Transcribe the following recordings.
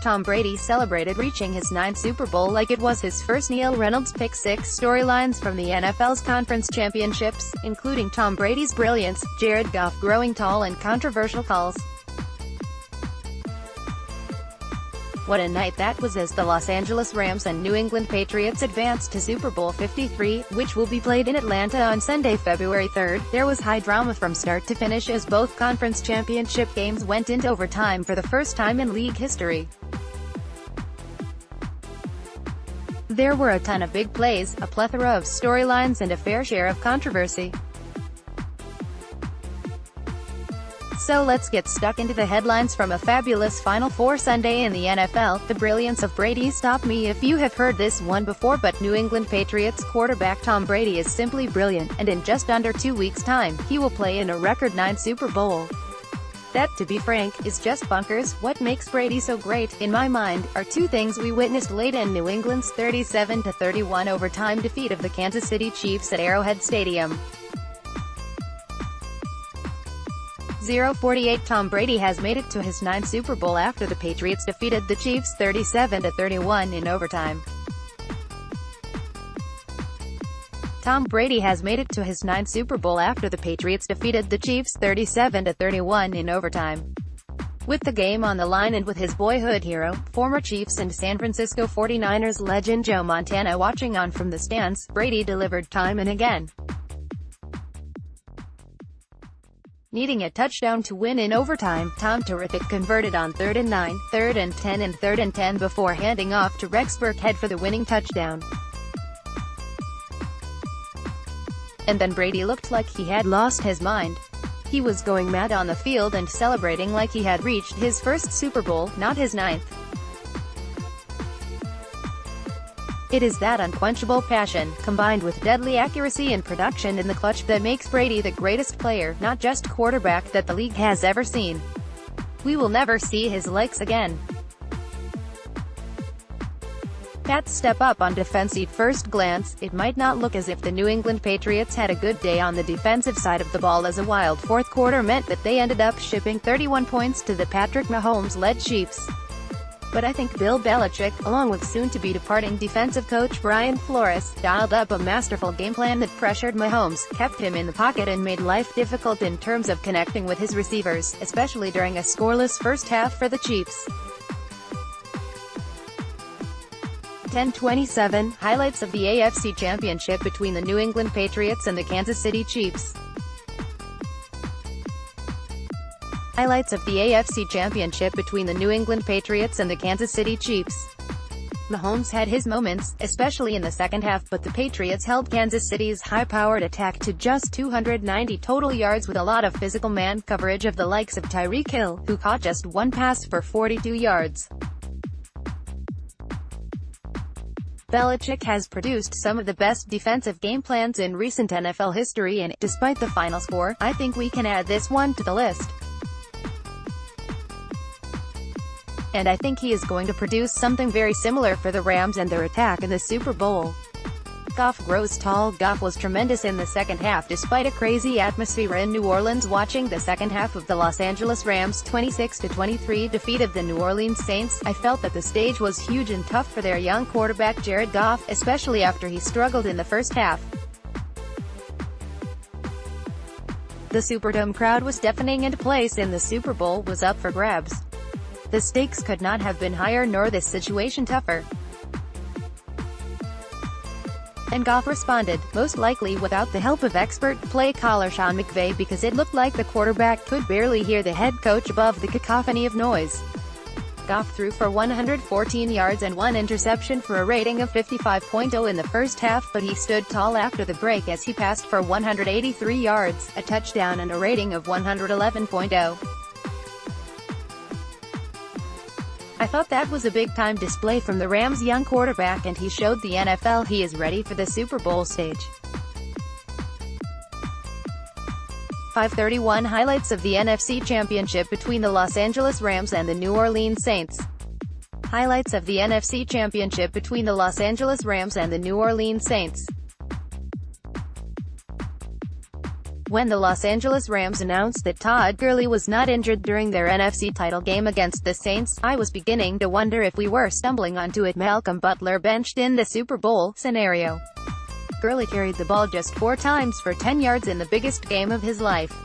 Tom Brady celebrated reaching his 9th Super Bowl like it was his first. Neil Reynolds picked 6 storylines from the NFL's conference championships, including Tom Brady's brilliance, Jared Goff growing tall and controversial calls. What a night that was as the Los Angeles Rams and New England Patriots advanced to Super Bowl 53, which will be played in Atlanta on Sunday, February 3rd. There was high drama from start to finish as both conference championship games went into overtime for the first time in league history. There were a ton of big plays, a plethora of storylines and a fair share of controversy. So let's get stuck into the headlines from a fabulous Final Four Sunday in the NFL. The brilliance of Brady. Stop me if you have heard this one before, but New England Patriots quarterback Tom Brady is simply brilliant, and in just under 2 weeks' time, he will play in a record 9 Super Bowl. That, to be frank, is just bonkers. What makes Brady so great, in my mind, are 2 things we witnessed late in New England's 37-31 overtime defeat of the Kansas City Chiefs at Arrowhead Stadium. 0:48 Tom Brady has made it to his 9th Super Bowl after the Patriots defeated the Chiefs 37-31 in overtime. Tom Brady has made it to his 9th Super Bowl after the Patriots defeated the Chiefs 37-31 in overtime. With the game on the line and with his boyhood hero, former Chiefs and San Francisco 49ers legend Joe Montana watching on from the stands, Brady delivered time and again. Needing a touchdown to win in overtime, Tom terrific converted on 3rd and 9, 3rd and 10 and 3rd and 10 before handing off to Rex Burkhead for the winning touchdown. And then Brady looked like he had lost his mind. He was going mad on the field and celebrating like he had reached his first Super Bowl, not his 9th. It is that unquenchable passion, combined with deadly accuracy and production in the clutch, that makes Brady the greatest player, not just quarterback, that the league has ever seen. We will never see his likes again. Pats step up on defense. At first glance, it might not look as if the New England Patriots had a good day on the defensive side of the ball, as a wild fourth quarter meant that they ended up shipping 31 points to the Patrick Mahomes-led Chiefs. But I think Bill Belichick, along with soon-to-be departing defensive coach Brian Flores, dialed up a masterful game plan that pressured Mahomes, kept him in the pocket and made life difficult in terms of connecting with his receivers, especially during a scoreless first half for the Chiefs. 10:27 Highlights of the AFC Championship between the New England Patriots and the Kansas City Chiefs. Highlights of the AFC Championship between the New England Patriots and the Kansas City Chiefs. Mahomes had his moments, especially in the second half, but the Patriots held Kansas City's high-powered attack to just 290 total yards with a lot of physical man coverage of the likes of Tyreek Hill, who caught just 1 pass for 42 yards. Belichick has produced some of the best defensive game plans in recent NFL history, and, despite the final score, I think we can add this one to the list. And I think he is going to produce something very similar for the Rams and their attack in the Super Bowl. Goff grows tall. Goff was tremendous in the second half despite a crazy atmosphere in New Orleans. Watching the second half of the Los Angeles Rams' 26-23 defeat of the New Orleans Saints, I felt that the stage was huge and tough for their young quarterback Jared Goff, especially after he struggled in the first half. The Superdome crowd was deafening and place in the Super Bowl was up for grabs. The stakes could not have been higher nor this situation tougher. And Goff responded, most likely without the help of expert play caller Sean McVay, because it looked like the quarterback could barely hear the head coach above the cacophony of noise. Goff threw for 114 yards and 1 interception for a rating of 55.0 in the first half, but he stood tall after the break as he passed for 183 yards, a touchdown and a rating of 111.0. I thought that was a big-time display from the Rams' young quarterback, and he showed the NFL he is ready for the Super Bowl stage. 5:31 Highlights of the NFC Championship between the Los Angeles Rams and the New Orleans Saints. Highlights of the NFC Championship between the Los Angeles Rams and the New Orleans Saints. When the Los Angeles Rams announced that Todd Gurley was not injured during their NFC title game against the Saints, I was beginning to wonder if we were stumbling onto a Malcolm Butler benched in the Super Bowl scenario. Gurley carried the ball just 4 times for 10 yards in the biggest game of his life.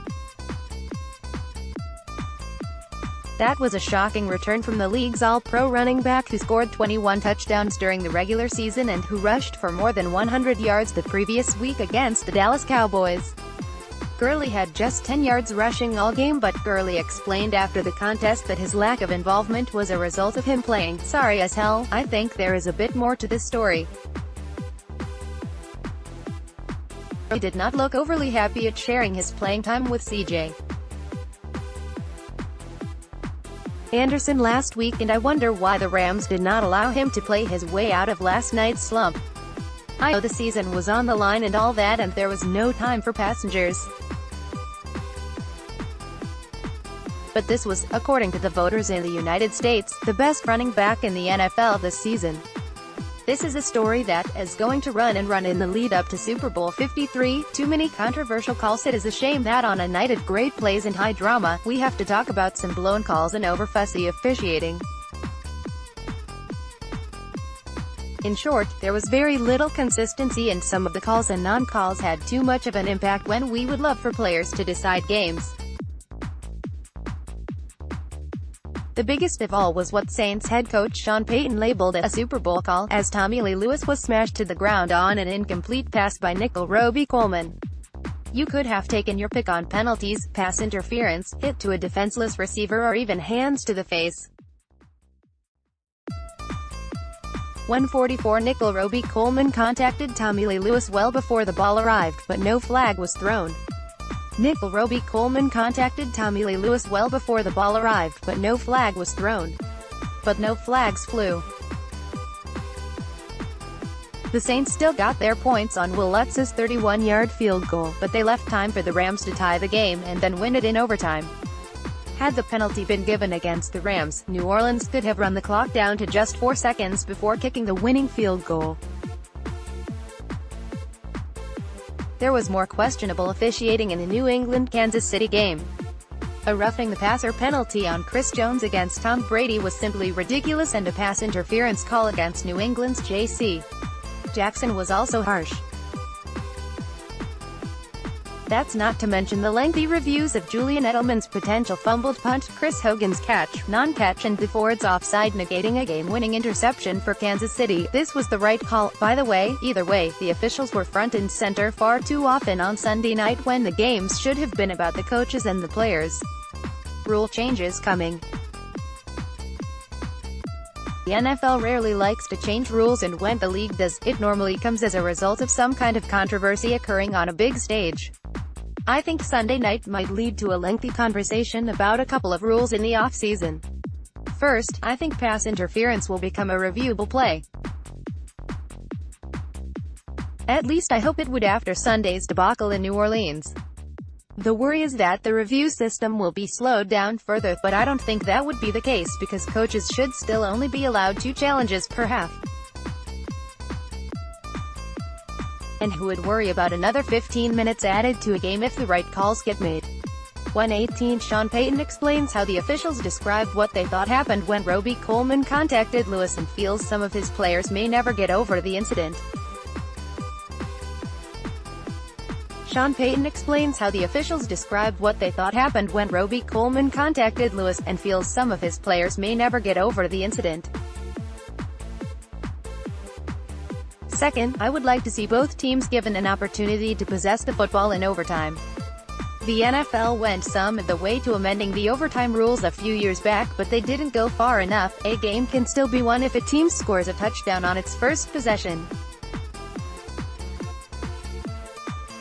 That was a shocking return from the league's all-pro running back who scored 21 touchdowns during the regular season and who rushed for more than 100 yards the previous week against the Dallas Cowboys. Gurley had just 10 yards rushing all game, but Gurley explained after the contest that his lack of involvement was a result of him playing sorry as hell. I think there is a bit more to this story. He did not look overly happy at sharing his playing time with CJ Anderson last week, and I wonder why the Rams did not allow him to play his way out of last night's slump. I know the season was on the line and all that, and there was no time for passengers. But this was, according to the voters in the United States, the best running back in the NFL this season. This is a story that is going to run and run in the lead up to Super Bowl 53. Too many controversial calls. It is a shame that on a night of great plays and high drama, we have to talk about some blown calls and over-fussy officiating. In short, there was very little consistency, and some of the calls and non-calls had too much of an impact when we would love for players to decide games. The biggest of all was what Saints head coach Sean Payton labeled a Super Bowl call, as Tommy Lee Lewis was smashed to the ground on an incomplete pass by nickel Robey-Coleman. You could have taken your pick on penalties, pass interference, hit to a defenseless receiver, or even hands to the face. 144 nickel Robey-Coleman contacted Tommy Lee Lewis well before the ball arrived, but no flag was thrown. Nickel Robey-Coleman contacted Tommy Lee Lewis well before the ball arrived, but no flag was thrown. But no flags flew. The Saints still got their points on Will Lutz's 31-yard field goal, but they left time for the Rams to tie the game and then win it in overtime. Had the penalty been given against the Rams, New Orleans could have run the clock down to just 4 seconds before kicking the winning field goal. There was more questionable officiating in the New England-Kansas City game. A roughing the passer penalty on Chris Jones against Tom Brady was simply ridiculous, and a pass interference call against New England's J.C. Jackson was also harsh. That's not to mention the lengthy reviews of Julian Edelman's potential fumbled punt, Chris Hogan's catch, non-catch, and DeFord's offside negating a game-winning interception for Kansas City. This was the right call, by the way. Either way, the officials were front and center far too often on Sunday night when the games should have been about the coaches and the players. Rule changes coming. The NFL rarely likes to change rules, and when the league does, it normally comes as a result of some kind of controversy occurring on a big stage. I think Sunday night might lead to a lengthy conversation about a couple of rules in the off-season. First, I think pass interference will become a reviewable play. At least I hope it would after Sunday's debacle in New Orleans. The worry is that the review system will be slowed down further, but I don't think that would be the case because coaches should still only be allowed 2 challenges per half. And who would worry about another 15 minutes added to a game if the right calls get made? 118 Sean Payton explains how the officials described what they thought happened when Robey-Coleman contacted Lewis and feels some of his players may never get over the incident. Sean Payton explains how the officials described what they thought happened when Robey-Coleman contacted Lewis, and feels some of his players may never get over the incident. Second, I would like to see both teams given an opportunity to possess the football in overtime. The NFL went some of the way to amending the overtime rules a few years back, but they didn't go far enough. A game can still be won if a team scores a touchdown on its first possession.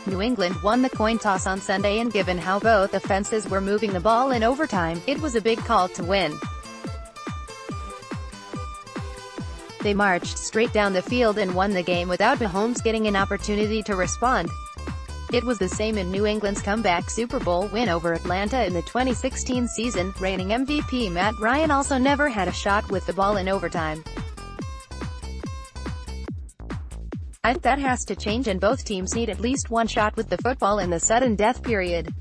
New England won the coin toss on Sunday, and given how both offenses were moving the ball in overtime, it was a big call to win. They marched straight down the field and won the game without Mahomes getting an opportunity to respond. It was the same in New England's comeback Super Bowl win over Atlanta in the 2016 season. Reigning MVP Matt Ryan also never had a shot with the ball in overtime. I think that has to change and both teams need at least one shot with the football in the sudden death period.